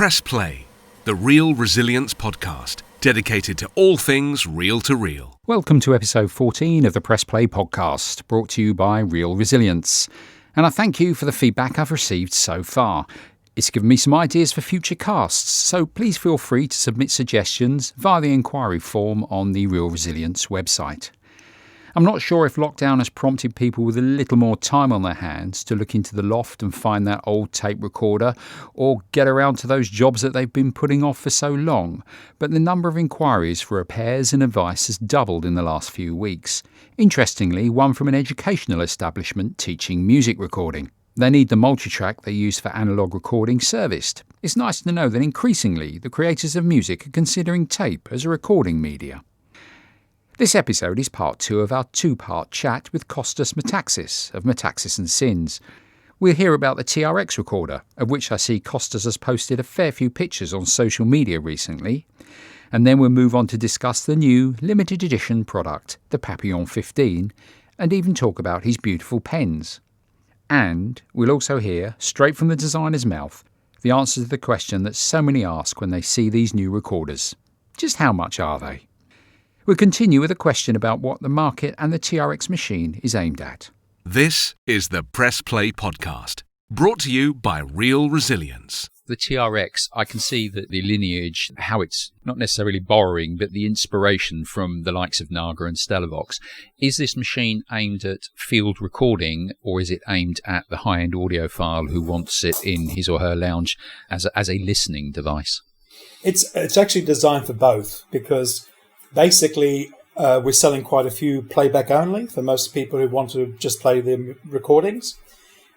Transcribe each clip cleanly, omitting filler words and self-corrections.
Press Play, the Real Resilience podcast, dedicated to all things reel-to-reel. Welcome to episode 14 of the Press Play podcast, brought to you by Real Resilience. And I thank you for the feedback I've received so far. It's given me some ideas for future casts, so please feel free to submit suggestions via the inquiry form on the Real Resilience website. I'm not sure if lockdown has prompted people with a little more time on their hands to look into the loft and find that old tape recorder, or get around to those jobs that they've been putting off for so long, but the number of inquiries for repairs and advice has doubled in the last few weeks. Interestingly, one from an educational establishment teaching music recording. They need the multitrack they use for analogue recording serviced. It's nice to know that increasingly the creators of music are considering tape as a recording media. This episode is part 2 of our 2-part chat with Kostas Metaxas of Metaxas and Sins. We'll hear about the TRX recorder, of which I see Kostas has posted a fair few pictures on social media recently. And then we'll move on to discuss the new limited edition product, the Papillon 15, and even talk about his beautiful pens. And we'll also hear, straight from the designer's mouth, the answer to the question that so many ask when they see these new recorders. Just how much are they? We'll continue with a question about what the market and the TRX machine is aimed at. This is the Press Play podcast, brought to you by Real Resilience. The TRX, I can see that the lineage, how it's not necessarily borrowing, but the inspiration from the likes of Naga and Stellavox. Is this machine aimed at field recording, or is it aimed at the high-end audiophile who wants it in his or her lounge as a listening device? It's actually designed for both, because basically we're selling quite a few playback only for most people who want to just play their recordings.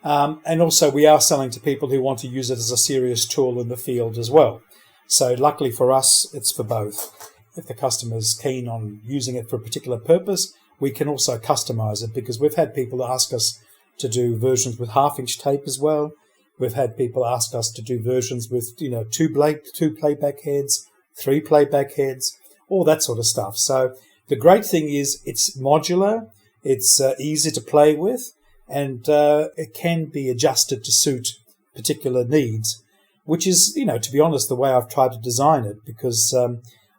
And also we are selling to people who want to use it as a serious tool in the field as well. So luckily for us, it's for both. If the customer's keen on using it for a particular purpose, we can also customize it, because we've had people ask us to do versions with half-inch tape as well. We've had people ask us to do versions with, two playback heads, 3 playback heads, all that sort of stuff. So the great thing is it's modular, it's easy to play with, and it can be adjusted to suit particular needs, which is, to be honest, the way I've tried to design it, because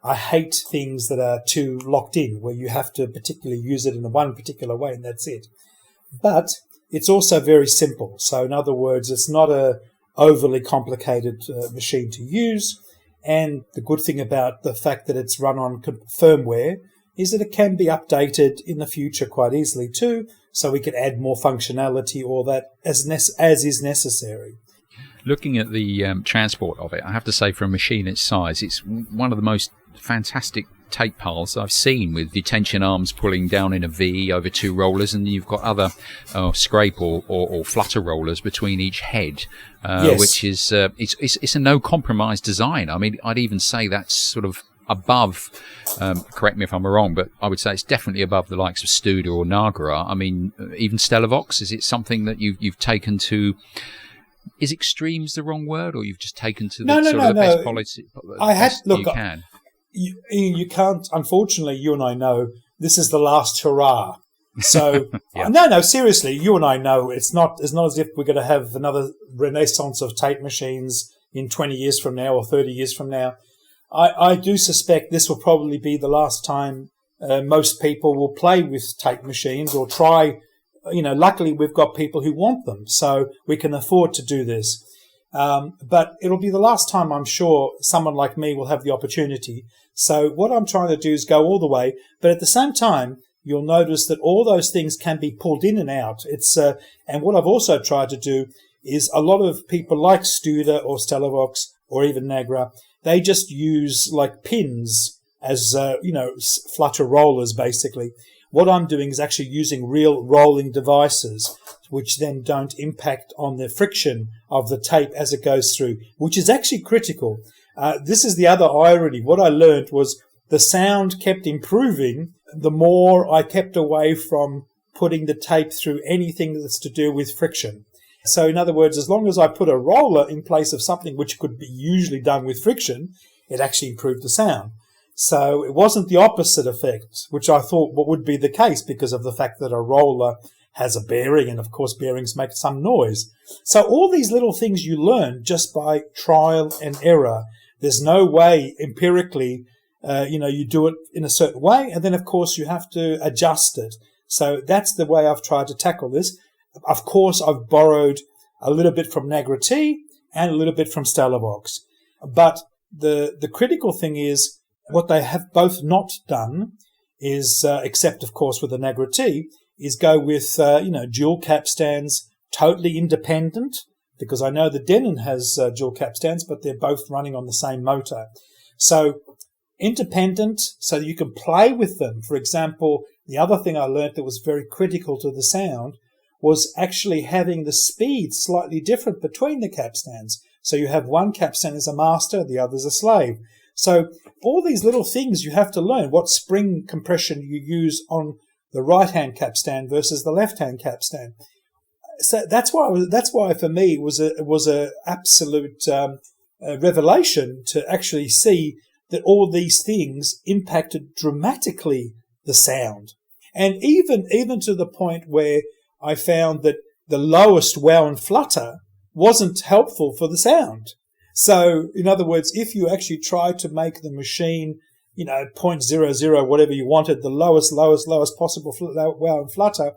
I hate things that are too locked in, where you have to particularly use it in one particular way and that's it. But it's also very simple. So in other words, it's not a overly complicated machine to use. And the good thing about the fact that it's run on firmware is that it can be updated in the future quite easily too, so we can add more functionality or that as is necessary. Looking at the transport of it, I have to say, for a machine its size, it's one of the most fantastic tape piles I've seen, with detention arms pulling down in a V over 2 rollers, and you've got other scrape or flutter rollers between each head, yes. Which is it's a no compromise design. I mean, I'd even say that's sort of above, correct me if I'm wrong, but I would say it's definitely above the likes of Studer or Naga. I mean, even Stellavox, is it something that you've taken to... Is extremes the wrong word, or you've just taken to the best policy you can? You can't, unfortunately, you and I know this is the last hurrah. So, yeah. No, seriously, you and I know it's not as if we're going to have another renaissance of tape machines in 20 years from now or 30 years from now. I do suspect this will probably be the last time most people will play with tape machines or try. Luckily we've got people who want them, so we can afford to do this. But it'll be the last time, I'm sure, someone like me will have the opportunity. So what I'm trying to do is go all the way, but at the same time, you'll notice that all those things can be pulled in and out. And what I've also tried to do is, a lot of people like Studer or Stellavox or even Nagra, they just use like pins as, flutter rollers basically. What I'm doing is actually using real rolling devices, which then don't impact on the friction of the tape as it goes through, which is actually critical. This is the other irony. What I learned was the sound kept improving the more I kept away from putting the tape through anything that's to do with friction. So in other words, as long as I put a roller in place of something which could be usually done with friction, it actually improved the sound. So it wasn't the opposite effect, which I thought what would be the case because of the fact that a roller has a bearing, and of course bearings make some noise. So all these little things you learn just by trial and error. There's no way empirically, you do it in a certain way, and then of course you have to adjust it. So that's the way I've tried to tackle this. Of course, I've borrowed a little bit from Negrete and a little bit from Stalovox. But the critical thing is what they have both not done is, except of course with the Negrete, is go with, dual capstans, totally independent, because I know the Denon has dual capstans, but they're both running on the same motor. So independent, so that you can play with them. For example, the other thing I learned that was very critical to the sound was actually having the speed slightly different between the capstans. So you have one capstan as a master, the other as a slave. So all these little things you have to learn, what spring compression you use on the right-hand capstan versus the left-hand capstan. So that's why for me it was a absolute revelation to actually see that all these things impacted dramatically the sound. And even to the point where I found that the lowest wow and flutter wasn't helpful for the sound. So, in other words, if you actually try to make the machine, 0.00, whatever you wanted, the lowest possible wow and flutter,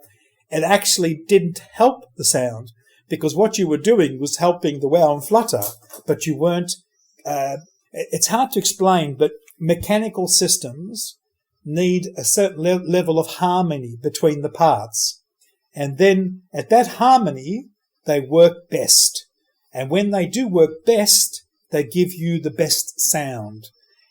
it actually didn't help the sound, because what you were doing was helping the wow and flutter, but you weren't. It's hard to explain, but mechanical systems need a certain level of harmony between the parts. And then at that harmony, they work best. And when they do work best, they give you the best sound.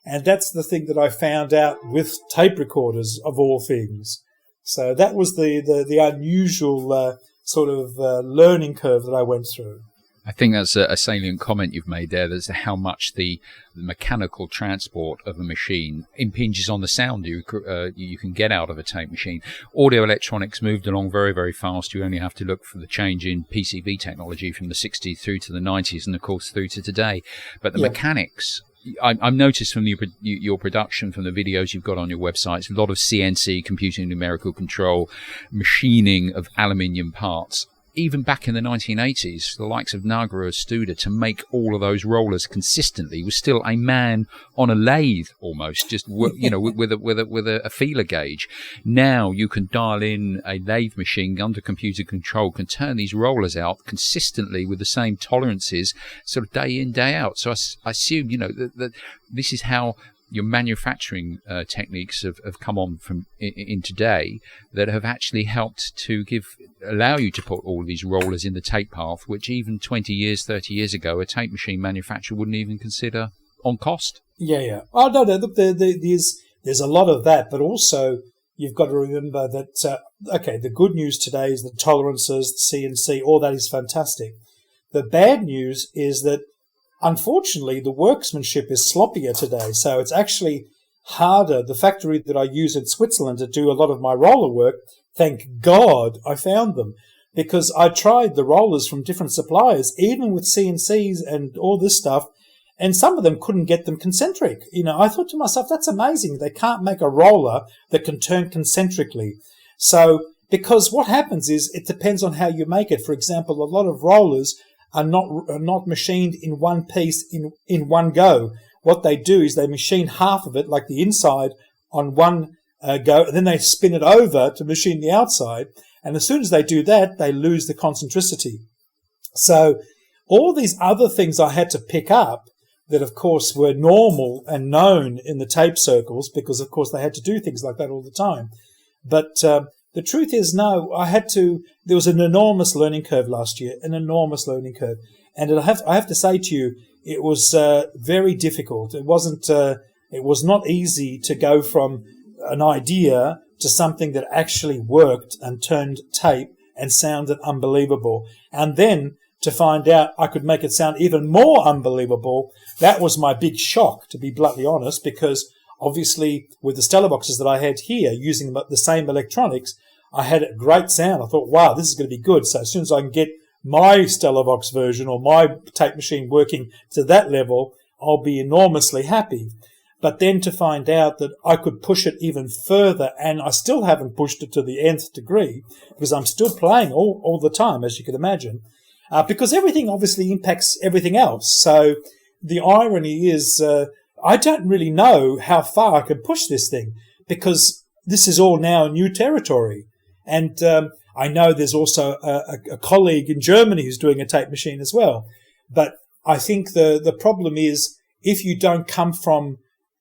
And that's the thing that I found out with tape recorders, of all things. So that was the unusual sort of learning curve that I went through. I think that's a salient comment you've made there. That's how much the mechanical transport of a machine impinges on the sound you can get out of a tape machine. Audio electronics moved along very, very fast. You only have to look for the change in PCB technology from the 60s through to the 90s and, of course, through to today. But the mechanics, I've noticed from your production, from the videos you've got on your websites, a lot of CNC, computing numerical control, machining of aluminium parts. Even back in the 1980s, the likes of Nagra Studer, to make all of those rollers consistently was still a man on a lathe almost, just with a feeler gauge. Now you can dial in a lathe machine under computer control, can turn these rollers out consistently with the same tolerances, sort of day in, day out. So I assume that this is how your manufacturing techniques have come on from in today, that have actually helped to allow you to put all these rollers in the tape path, which even 20 years, 30 years ago, a tape machine manufacturer wouldn't even consider on cost. Yeah. Oh, no, there's a lot of that, but also you've got to remember that, the good news today is the tolerances, the CNC, all that is fantastic. The bad news is that, unfortunately, the workmanship is sloppier today, so it's actually harder. The factory that I use in Switzerland to do a lot of my roller work, thank God I found them, because I tried the rollers from different suppliers, even with CNCs and all this stuff, and some of them couldn't get them concentric. I thought to myself, that's amazing. They can't make a roller that can turn concentrically. So, because what happens is it depends on how you make it. For example, a lot of rollers are not machined in one piece in one go. What they do is they machine half of it, like the inside, on one go, and then they spin it over to machine the outside. And as soon as they do that, they lose the concentricity. So all these other things I had to pick up that, of course, were normal and known in the tape circles, because, of course, they had to do things like that all the time. But the truth is, no, there was an enormous learning curve last year, an enormous learning curve. And I have to say to you, it was very difficult. It was not easy to go from an idea to something that actually worked and turned tape and sounded unbelievable. And then to find out I could make it sound even more unbelievable, that was my big shock, to be bluntly honest, because obviously with the Stalovoxes that I had here, using the same electronics, I had a great sound. I thought, wow, this is going to be good. So as soon as I can get my Stalovox version or my tape machine working to that level, I'll be enormously happy. But then to find out that I could push it even further, and I still haven't pushed it to the nth degree, because I'm still playing all the time, as you can imagine, because everything obviously impacts everything else. So the irony is I don't really know how far I can push this thing, because this is all now new territory. And I know there's also a colleague in Germany who's doing a tape machine as well. But I think the problem is, if you don't come from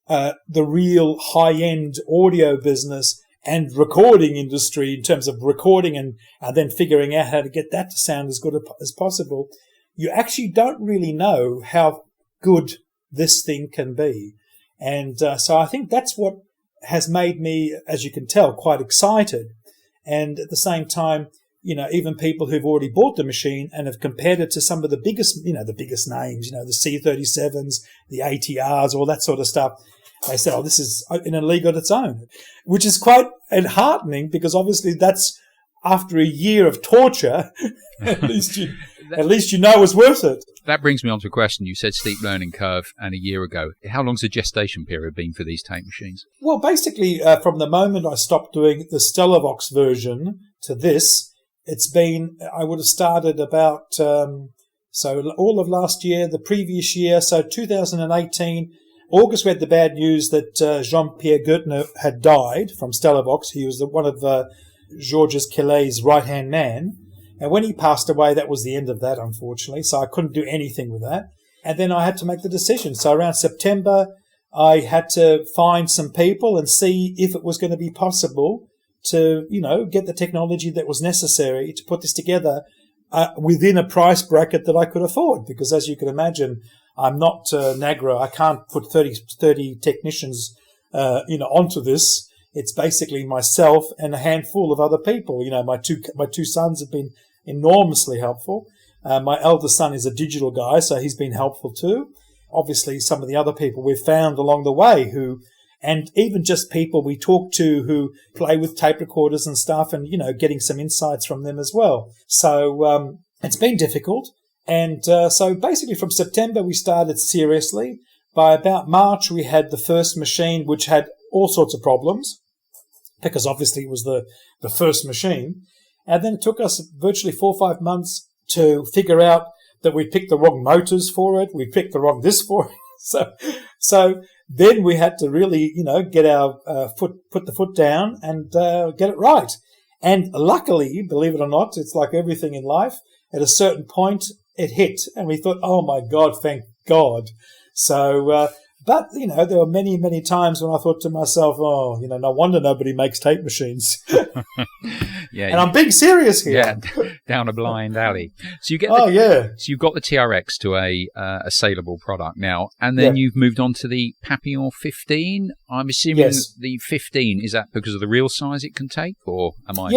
the real high-end audio business and recording industry in terms of recording and then figuring out how to get that to sound as good as possible, you actually don't really know how good this thing can be. And so I think that's what has made me, as you can tell, quite excited. And at the same time, even people who've already bought the machine and have compared it to some of the biggest names, the C37s, the ATRs, all that sort of stuff, they said, oh, this is in a league on its own, which is quite enheartening, because obviously that's after a year of torture. At least you know it's worth it. That brings me on to a question. You said steep learning curve, and a year ago. How long's the gestation period been for these tape machines? Well, basically, from the moment I stopped doing the Stellavox version to this, it's been, I would have started about, so all of last year, the previous year, so 2018, August, we had the bad news that Jean-Pierre Gertner had died from Stellavox. He was one of Georges Kelly's right-hand man. And when he passed away, that was the end of that, unfortunately. So I couldn't do anything with that. And then I had to make the decision. So around September, I had to find some people and see if it was going to be possible to, get the technology that was necessary to put this together within a price bracket that I could afford. Because as you can imagine, I'm not Nagra. I can't put 30 technicians, onto this. It's basically myself and a handful of other people. My two sons have been enormously helpful. My eldest son is a digital guy, so he's been helpful too. Obviously, some of the other people we've found along the way and even just people we talk to who play with tape recorders and stuff, and, getting some insights from them as well. So it's been difficult. And so basically from September, we started seriously. By about March, we had the first machine, which had all sorts of problems, because obviously it was the first machine. And then it took us virtually 4 or 5 months to figure out that we picked the wrong motors for it. We picked the wrong this for it. So then we had to really, get our put the foot down and get it right. And luckily, believe it or not, it's like everything in life. At a certain point, it hit, and we thought, oh my God, thank God. So, but, there were many, many times when I thought to myself, oh, no wonder nobody makes tape machines. Yeah, and I'm being serious here. Yeah, down a blind alley. So you get So you've got the TRX to a saleable product now, and then you've moved on to the Papillon 15. I'm assuming the 15, is that because of the real size it can take, or am I?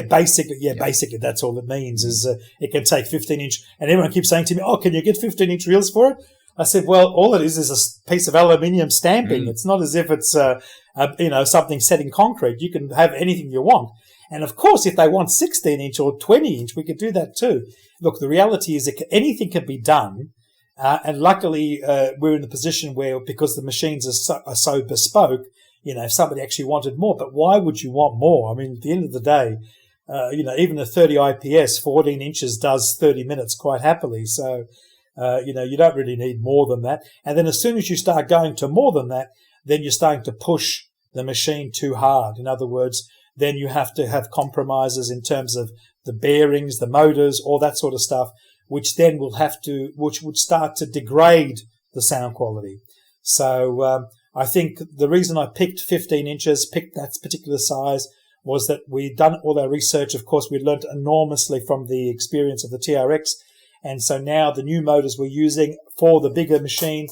Basically that's all it means, is it can take 15-inch. And everyone keeps saying to me, oh, can you get 15-inch reels for it? I said, well, all it is a piece of aluminium stamping. It's not as if it's something set in concrete. You can have anything you want. And of course, if they want 16-inch or 20-inch, we could do that too. Look, the reality is that anything can be done. And luckily, we're in the position where, because the machines are so bespoke, if somebody actually wanted more. But why would you want more? I mean, at the end of the day, even the 30 IPS, 14 inches does 30 minutes quite happily. So, you don't really need more than that. And then as soon as you start going to more than that, then you're starting to push the machine too hard. In other words, then you have to have compromises in terms of the bearings, the motors, all that sort of stuff, which would start to degrade the sound quality. So I think the reason I picked 15 inches, picked that particular size, was that we'd done all our research. Of course, we'd learned enormously from the experience of the TRX. And so now the new motors we're using for the bigger machine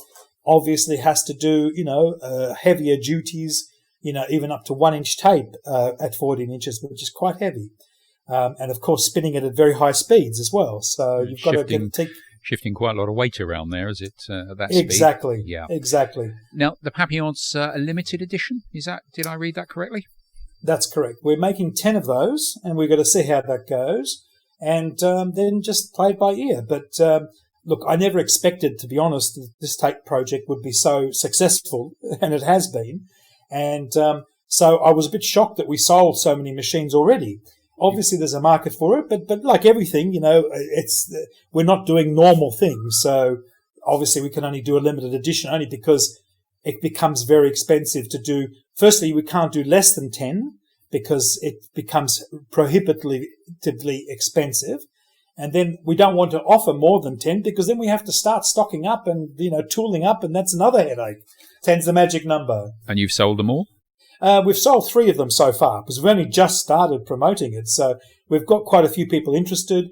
obviously has to do, heavier duties, even up to 1-inch tape at 14 inches, which is quite heavy. And of course, spinning it at very high speeds as well. So you've got to shifting quite a lot of weight around there, is it? At that exactly. speed? Yeah, exactly. Now the Papillon's a limited edition. Did I read that correctly? That's correct. We're making 10 of those, and we've got to see how that goes, and then just play it by ear. But look, I never expected, to be honest, that this tape project would be so successful, and it has been. And so I was a bit shocked that we sold so many machines already. Obviously, there's a market for it, but like everything, we're not doing normal things. So obviously, we can only do a limited edition only because it becomes very expensive to do. Firstly, we can't do less than 10 because it becomes prohibitively expensive. And then we don't want to offer more than 10 because then we have to start stocking up and, tooling up, and that's another headache. 10's the magic number. And you've sold them all? We've sold 3 of them so far because we've only just started promoting it. So we've got quite a few people interested.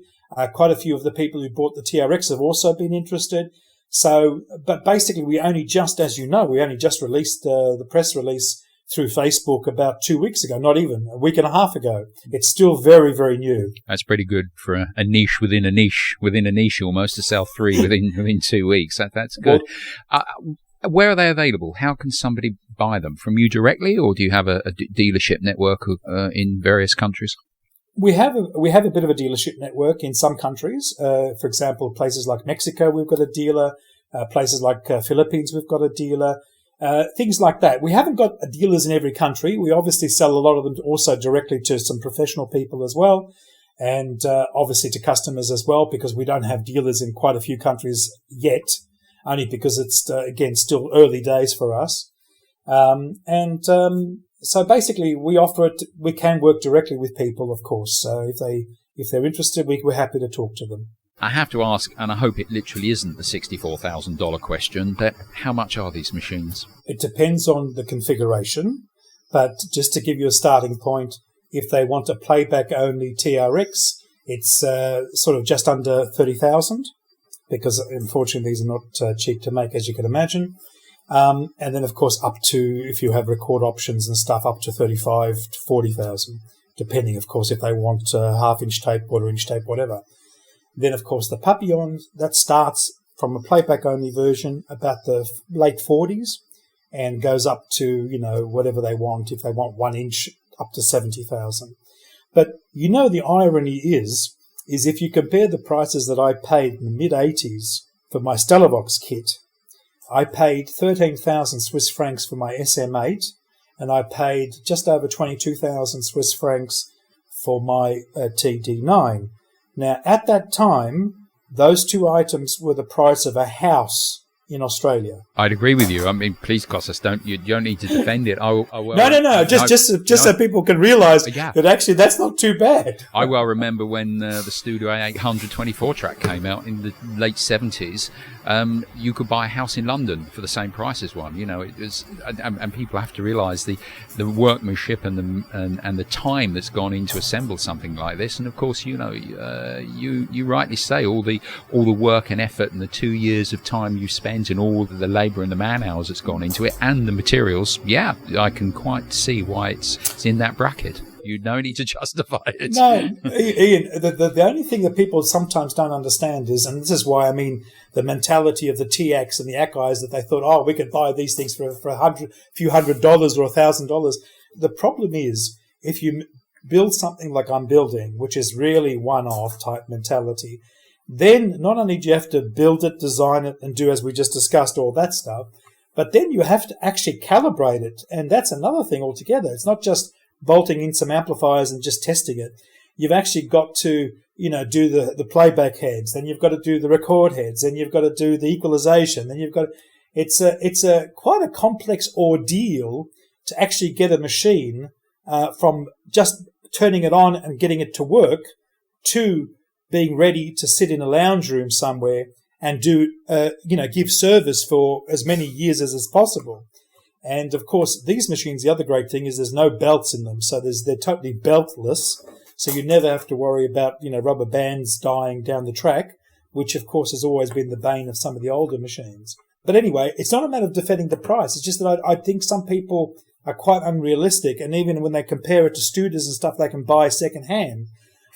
Quite a few of the people who bought the TRX have also been interested. So, but basically we only just released the press release through Facebook about 2 weeks ago, not even a week and a half ago. It's still very, very new. That's pretty good for a niche within a niche almost, to sell 3 within 2 weeks. That's good. Well, where are they available? How can somebody buy them? From you directly, or do you have a dealership network in various countries? We have a bit of a dealership network in some countries. For example, places like Mexico, we've got a dealer. Places like Philippines, we've got a dealer. Things like that. We haven't got dealers in every country. We obviously sell a lot of them also directly to some professional people as well, and obviously to customers as well, because we don't have dealers in quite a few countries yet, only because it's, again, still early days for us. So basically we offer it. We can work directly with people, of course. So if they're interested, we're happy to talk to them. I have to ask, and I hope it literally isn't the $64,000 question, but how much are these machines? It depends on the configuration, but just to give you a starting point, if they want a playback-only TRX, it's sort of just under $30,000, because unfortunately these are not cheap to make, as you can imagine. And then, of course, up to, if you have record options and stuff, up to $35,000 to $40,000, depending, of course, if they want half-inch tape, quarter-inch tape, whatever. Then, of course, the Papillon, that starts from a playback-only version about the late 40s and goes up to, whatever they want. If they want 1 inch, up to $70,000. But, the irony is if you compare the prices that I paid in the mid-80s for my Stellavox kit, I paid 13,000 Swiss francs for my SM8, and I paid just over 22,000 Swiss francs for my TD9. Now, at that time, those 2 items were the price of a house in Australia. I'd agree with you. I mean, please, Kostas, you don't need to defend it. No. Just so people can realise that actually that's not too bad. I well remember when the Studio 800 24-track came out in the late 70s. You could buy a house in London for the same price as one. It was, and people have to realise the workmanship and the time that's gone into assemble something like this. And of course, you rightly say all the work and effort and the 2 years of time you spent and all the labour and the man hours that's gone into it and the materials. Yeah, I can quite see why it's in that bracket. You no need to justify it. No, Ian, the only thing that people sometimes don't understand is, and this is why, the mentality of the TX and the Akai is that they thought, we could buy these things for a few $100 or $1,000. The problem is, if you build something like I'm building, which is really one-off type mentality, then not only do you have to build it, design it, and do, as we just discussed, all that stuff, but then you have to actually calibrate it. And that's another thing altogether. It's not just bolting in some amplifiers and just testing it. You've actually got to, do the playback heads, then you've got to do the record heads, then you've got to do the equalization, then you've got to, it's quite a complex ordeal to actually get a machine from just turning it on and getting it to work to being ready to sit in a lounge room somewhere and do, give service for as many years as is possible. And of course, these machines, the other great thing is there's no belts in them. So they're totally beltless. So you never have to worry about, rubber bands dying down the track, which of course has always been the bane of some of the older machines. But anyway, it's not a matter of defending the price. It's just that I think some people are quite unrealistic. And even when they compare it to Studers and stuff they can buy second hand,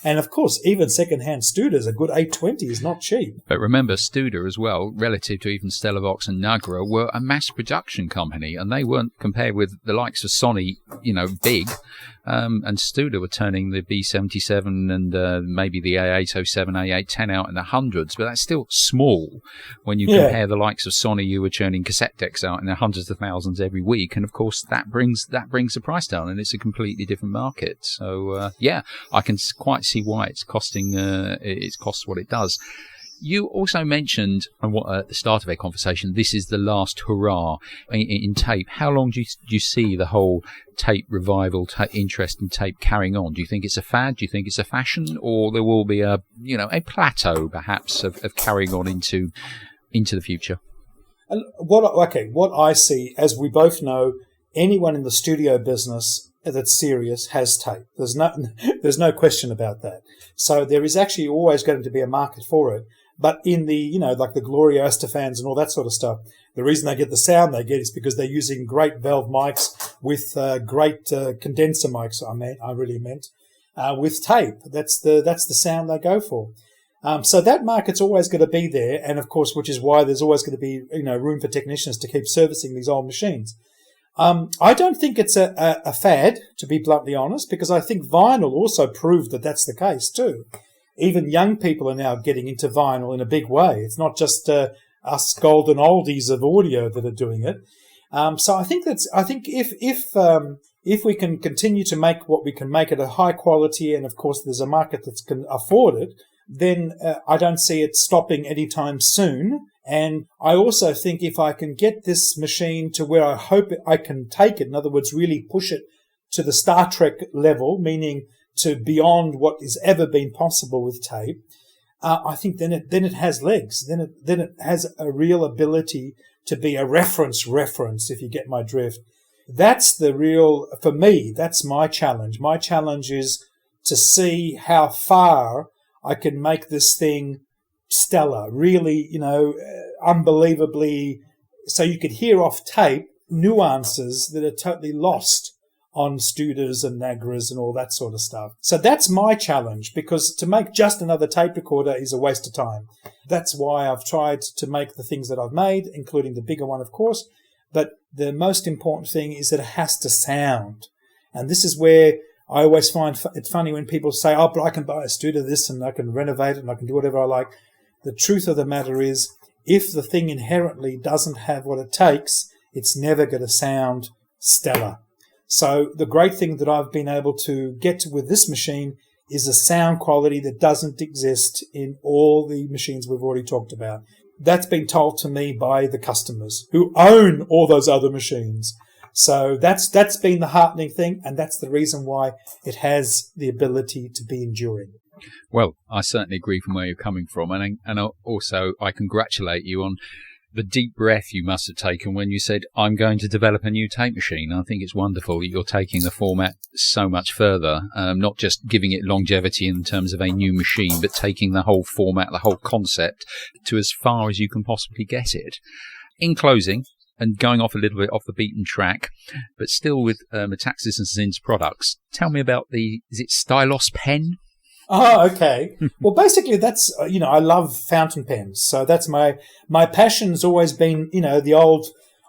and of course, even second-hand Studers, a good 820 is not cheap. But remember, Studer as well, relative to even Stellavox and Nagra, were a mass production company, and they weren't compared with the likes of Sony, big. and Studer were turning the B77 and maybe the A807, A810 out in the hundreds, but that's still small when you compare the likes of Sony, who were churning cassette decks out in the hundreds of thousands every week, and of course that brings the price down, and it's a completely different market. So I can quite see why it's costing it costs what it does. You also mentioned at the start of our conversation, this is the last hurrah in tape. How long do you see the whole tape revival, interest in tape carrying on? Do you think it's a fad? Do you think it's a fashion? Or there will be a plateau, perhaps, of carrying on into the future? What I see, as we both know, anyone in the studio business that's serious has tape. There's no question about that. So there is actually always going to be a market for it. But in the, like the Gloria Estefans and all that sort of stuff, the reason they get the sound they get is because they're using great valve mics with great condenser mics. I really meant with tape. That's the sound they go for. So that market's always going to be there, and of course, which is why there's always going to be room for technicians to keep servicing these old machines. I don't think it's a fad, to be bluntly honest, because I think vinyl also proved that that's the case too. Even young people are now getting into vinyl in a big way. It's not just us golden oldies of audio that are doing it. So I think if we can continue to make what we can make at a high quality, and of course there's a market that can afford it, then I don't see it stopping anytime soon. And I also think if I can get this machine to where I hope I can take it, in other words, really push it to the Star Trek level, meaning to beyond what has ever been possible with tape, I think then it has legs. Then it has a real ability to be a reference, if you get my drift. That's for me, that's my challenge. My challenge is to see how far I can make this thing stellar, really, unbelievably, so you could hear off tape nuances that are totally lost on Studers and Nagras and all that sort of stuff. So that's my challenge, because to make just another tape recorder is a waste of time. That's why I've tried to make the things that I've made, including the bigger one, of course. But the most important thing is that it has to sound. And this is where I always find it funny when people say, oh, but I can buy a Studer this and I can renovate it and I can do whatever I like. The truth of the matter is, if the thing inherently doesn't have what it takes, it's never going to sound stellar. So the great thing that I've been able to get to with this machine is a sound quality that doesn't exist in all the machines we've already talked about. That's been told to me by the customers who own all those other machines. So that's been the heartening thing, and that's the reason why it has the ability to be enduring. Well, I certainly agree from where you're coming from, and also I congratulate you on the deep breath you must have taken when you said, I'm going to develop a new tape machine. I think it's wonderful that you're taking the format so much further, not just giving it longevity in terms of a new machine, but taking the whole format, the whole concept, to as far as you can possibly get it. In closing, and going off a little bit off the beaten track, but still with Metaxas and Zinn's products, tell me about is it Stylos pen? Oh, okay. Well, basically, that's, I love fountain pens. So that's my passion's always been, the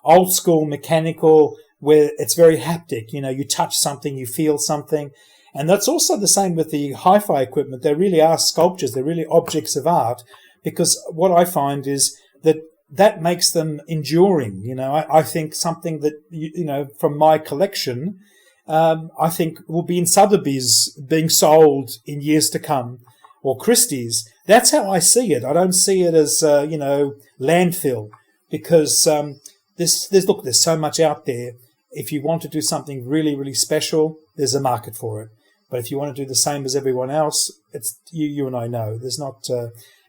old school mechanical, where it's very haptic. You touch something, you feel something. And that's also the same with the hi-fi equipment. They really are sculptures. They're really objects of art, because what I find is that makes them enduring. I think something that, from my collection, I think will be in Sotheby's being sold in years to come, or Christie's. That's how I see it. I don't see it as, landfill, because there's so much out there. If you want to do something really, really special, there's a market for it. But if you want to do the same as everyone else, it's you and I know there's not.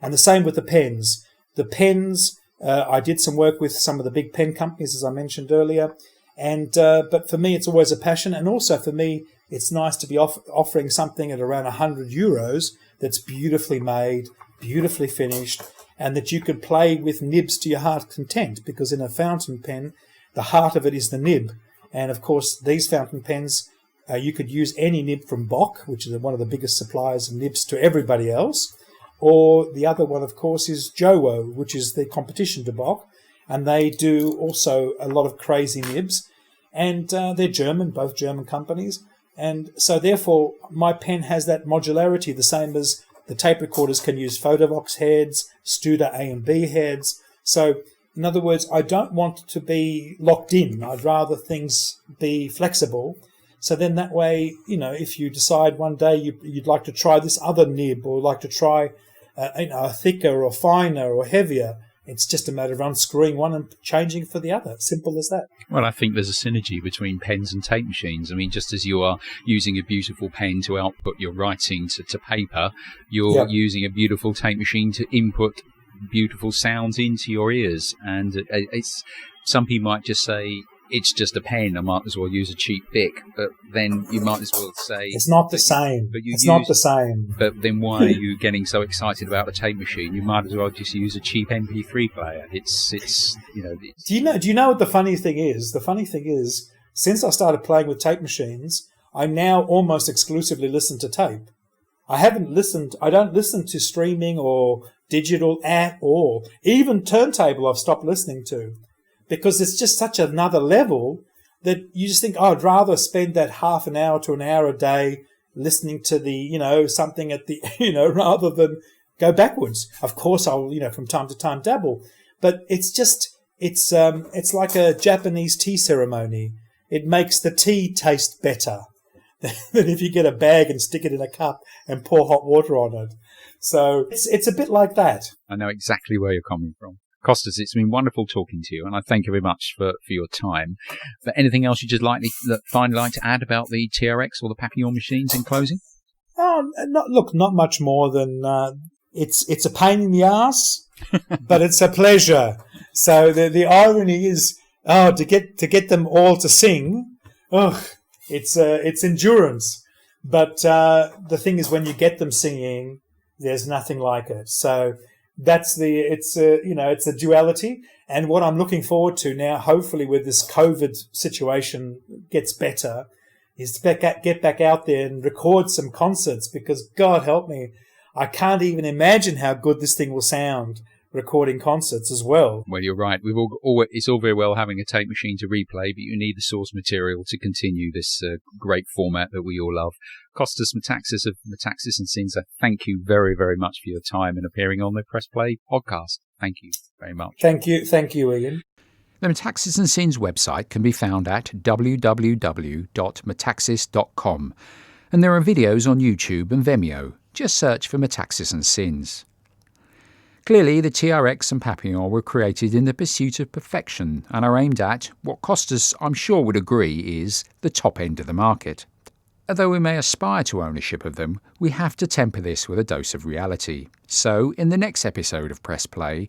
And the same with the pens. The pens, I did some work with some of the big pen companies, as I mentioned earlier. And but for me, it's always a passion, and also for me, it's nice to be offering something at around €100 that's beautifully made, beautifully finished, and that you could play with nibs to your heart's content. Because in a fountain pen, the heart of it is the nib, and of course, these fountain pens, you could use any nib from Bock, which is one of the biggest suppliers of nibs to everybody else, or the other one, of course, is Jowo, which is the competition to Bock. And they do also a lot of crazy nibs. And they're German, both German companies. And so therefore my pen has that modularity, the same as the tape recorders can use Photovox heads, Studer A and B heads. So in other words, I don't want to be locked in. I'd rather things be flexible. So then that way, if you decide one day you'd like to try this other nib, or like to try a thicker or finer or heavier, it's just a matter of unscrewing one and changing for the other. Simple as that. Well, I think there's a synergy between pens and tape machines. I mean, just as you are using a beautiful pen to output your writing to paper, you're using a beautiful tape machine to input beautiful sounds into your ears. And it's some people might just say, it's just a pen, I might as well use a cheap Bic, but then you might as well say... It's not the same. Not the same. But then why are you getting so excited about a tape machine? You might as well just use a cheap MP3 player. Do you know what the funny thing is? The funny thing is, since I started playing with tape machines, I now almost exclusively listen to tape. I don't listen to streaming or digital at all. Even turntable I've stopped listening to. Because it's just such another level that you just think, I'd rather spend that half an hour to an hour a day listening to the, something at the, rather than go backwards. Of course, I'll, from time to time dabble. But it's like a Japanese tea ceremony. It makes the tea taste better than if you get a bag and stick it in a cup and pour hot water on it. So it's a bit like that. I know exactly where you're coming from. Kostas, it's been wonderful talking to you, and I thank you very much for your time. But anything else you just finally like to add about the TRX or the Papillon machines in closing? Not much more than it's a pain in the ass, but it's a pleasure. So the irony is, to get them all to sing, it's endurance. But the thing is, when you get them singing, there's nothing like it. So. It's a duality. And what I'm looking forward to now, hopefully with this COVID situation gets better, is to get back out there and record some concerts, because God help me, I can't even imagine how good this thing will sound recording concerts as well. Well, you're right. It's all very well having a tape machine to replay, but you need the source material to continue this great format that we all love. Kostas Metaxas of Metaxas and Sins, thank you very, very much for your time and appearing on the Press Play podcast. Thank you very much. Thank you, Ian. The Metaxas and Sins website can be found at www.metaxas.com, and there are videos on YouTube and Vimeo. Just search for Metaxas and Sins. Clearly, the TRX and Papillon were created in the pursuit of perfection and are aimed at what Kostas, I'm sure, would agree is the top end of the market. Although we may aspire to ownership of them, we have to temper this with a dose of reality. So, in the next episode of Press Play,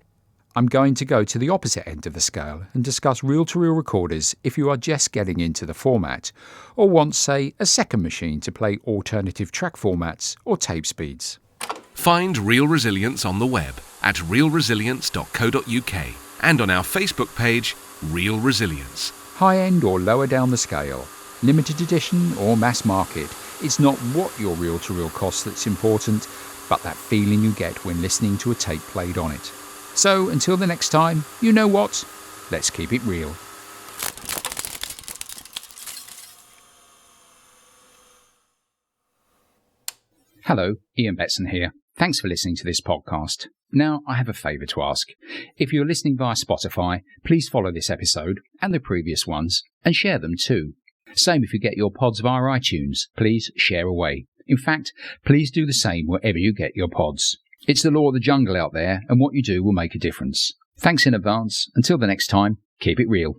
I'm going to go to the opposite end of the scale and discuss reel-to-reel recorders if you are just getting into the format, or want, say, a second machine to play alternative track formats or tape speeds. Find Real Resilience on the web at realresilience.co.uk and on our Facebook page, Real Resilience. High-end or lower down the scale, limited edition or mass market, it's not what your reel-to-reel costs that's important, but that feeling you get when listening to a tape played on it. So, until the next time, you know what? Let's keep it real. Hello, Ian Betson here. Thanks for listening to this podcast. Now, I have a favour to ask. If you're listening via Spotify, please follow this episode and the previous ones, and share them too. Same if you get your pods via iTunes. Please share away. In fact, please do the same wherever you get your pods. It's the law of the jungle out there, and what you do will make a difference. Thanks in advance. Until the next time, keep it real.